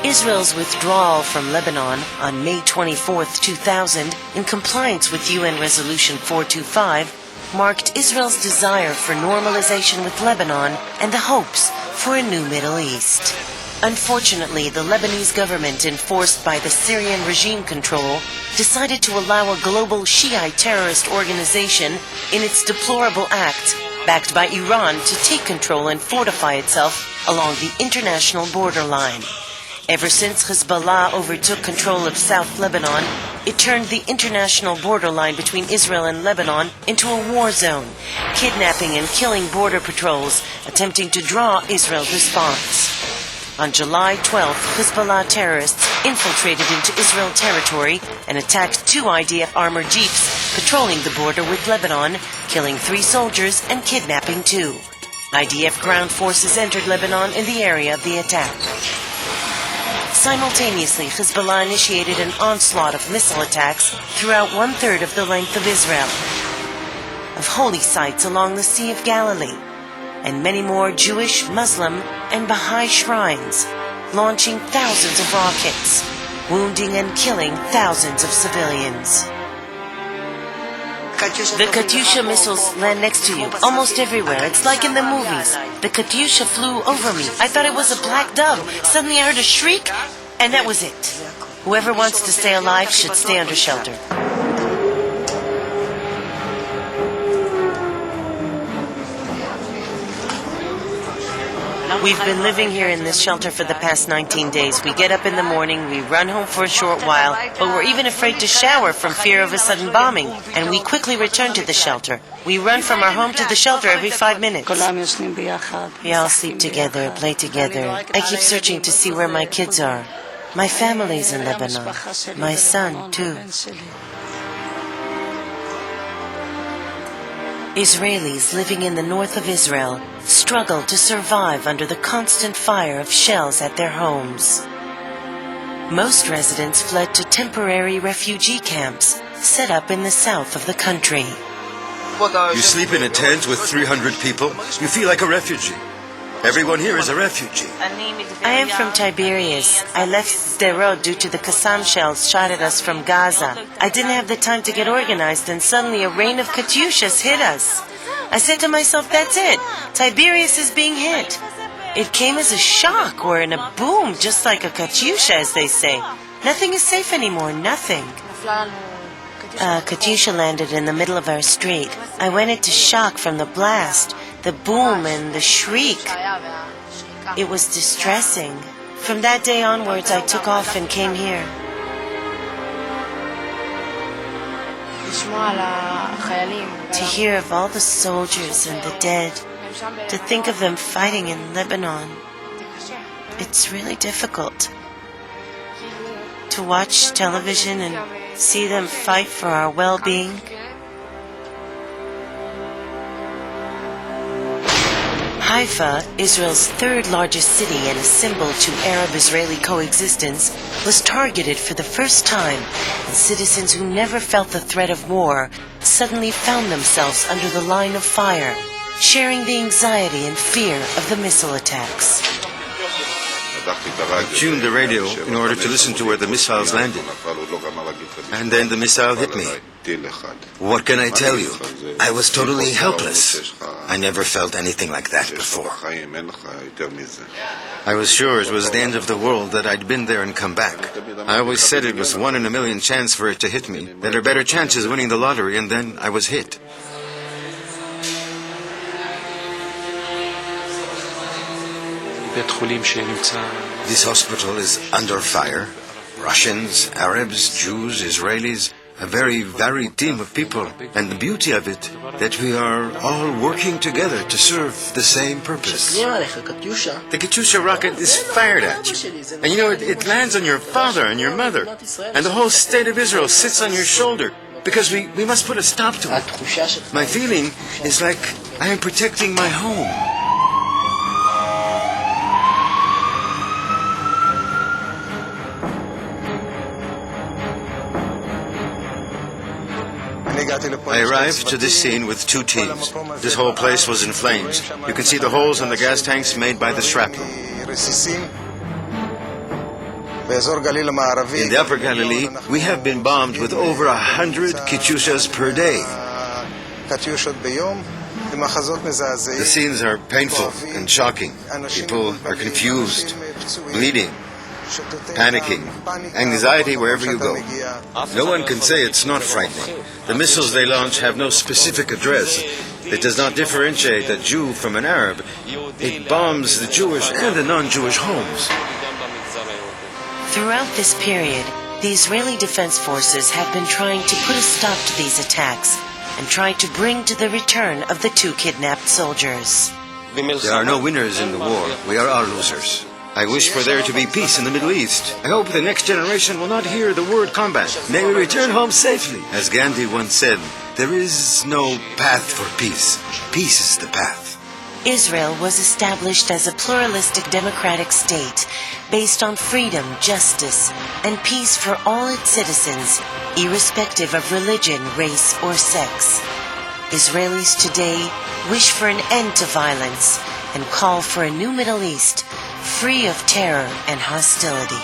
Israel's withdrawal from Lebanon on May 24, 2000, in compliance with UN Resolution 425, marked Israel's desire for normalization with Lebanon and the hopes for a new Middle East. Unfortunately, the Lebanese government, enforced by the Syrian regime control, decided to allow a global Shiite terrorist organization in its deplorable act, backed by Iran, to take control and fortify itself along the international borderline. Ever since Hezbollah overtook control of South Lebanon, it turned the international borderline between Israel and Lebanon into a war zone, kidnapping and killing border patrols, attempting to draw Israel's response. On July 12th, Hezbollah terrorists infiltrated into Israel territory and attacked 2 IDF armored jeeps patrolling the border with Lebanon, killing 3 soldiers and kidnapping 2. IDF ground forces entered Lebanon in the area of the attack. Simultaneously, Hezbollah initiated an onslaught of missile attacks throughout 1/3 of the length of Israel, of holy sites along the Sea of Galilee, and many more Jewish, Muslim, and Baha'i shrines, launching thousands of rockets, wounding and killing thousands of civilians. The Katyusha missiles land next to you, almost everywhere. It's like in the movies. The Katyusha flew over me. I thought it was a black dove. Suddenly I heard a shriek, and that was it. Whoever wants to stay alive should stay under shelter. We've been living here in this shelter for the past 19 days. We get up in the morning, we run home for a short while, but we're even afraid to shower from fear of a sudden bombing, and we quickly return to the shelter. We run from our home to the shelter every 5 minutes. We all sleep together, play together. I keep searching to see where my kids are. My family's in Lebanon. My son, too. Israelis living in the north of Israel struggle to survive under the constant fire of shells at their homes. Most residents fled to temporary refugee camps set up in the south of the country. You sleep in a tent with 300 people, you feel like a refugee. Everyone here is a refugee. I am from Tiberias. I left Sderot due to the Qassam shells shot at us from Gaza. I didn't have the time to get organized, and suddenly a rain of Katyushas hit us. I said to myself, that's it. Tiberias is being hit. It came as a shock or in a boom, just like a Katyusha, as they say. Nothing is safe anymore, nothing. Katyusha landed in the middle of our street. I went into shock from the blast, the boom and the shriek. It was distressing. From that day onwards, I took off and came here. To hear of all the soldiers and the dead, to think of them fighting in Lebanon, it's really difficult. To watch television and see them fight for our well-being. Haifa, Israel's 3rd largest city and a symbol to Arab-Israeli coexistence, was targeted for the first time, and citizens who never felt the threat of war suddenly found themselves under the line of fire, sharing the anxiety and fear of the missile attacks. I tuned the radio in order to listen to where the missiles landed. And then the missile hit me. What can I tell you? I was totally helpless. I never felt anything like that before. I was sure it was the end of the world, that I'd been there and come back. I always said it was 1 in a million chance for it to hit me. There are better chances winning the lottery, and then I was hit. This hospital is under fire. Russians, Arabs, Jews, Israelis, a very varied team of people. And the beauty of it, that we are all working together to serve the same purpose. The Katyusha rocket is fired at you. And you know, it lands on your father and your mother. And the whole state of Israel sits on your shoulder. Because we must put a stop to it. My feeling is like I am protecting my home. I arrived to this scene with 2 teams. This whole place was in flames. You can see the holes in the gas tanks made by the shrapnel. In the Upper Galilee, we have been bombed with over 100 Katyushas per day. The scenes are painful and shocking. People are confused, bleeding, panicking, anxiety wherever you go. No one can say it's not frightening. The missiles they launch have no specific address. It does not differentiate a Jew from an Arab. It bombs the Jewish and the non-Jewish homes. Throughout this period, the Israeli Defense Forces have been trying to put a stop to these attacks and trying to bring to the return of the 2 kidnapped soldiers. There are no winners in the war. We are all losers. I wish for there to be peace in the Middle East. I hope the next generation will not hear the word combat. May we return home safely. As Gandhi once said, there is no path for peace. Peace is the path. Israel was established as a pluralistic democratic state based on freedom, justice, and peace for all its citizens, irrespective of religion, race, or sex. Israelis today wish for an end to violence and call for a new Middle East free of terror and hostility.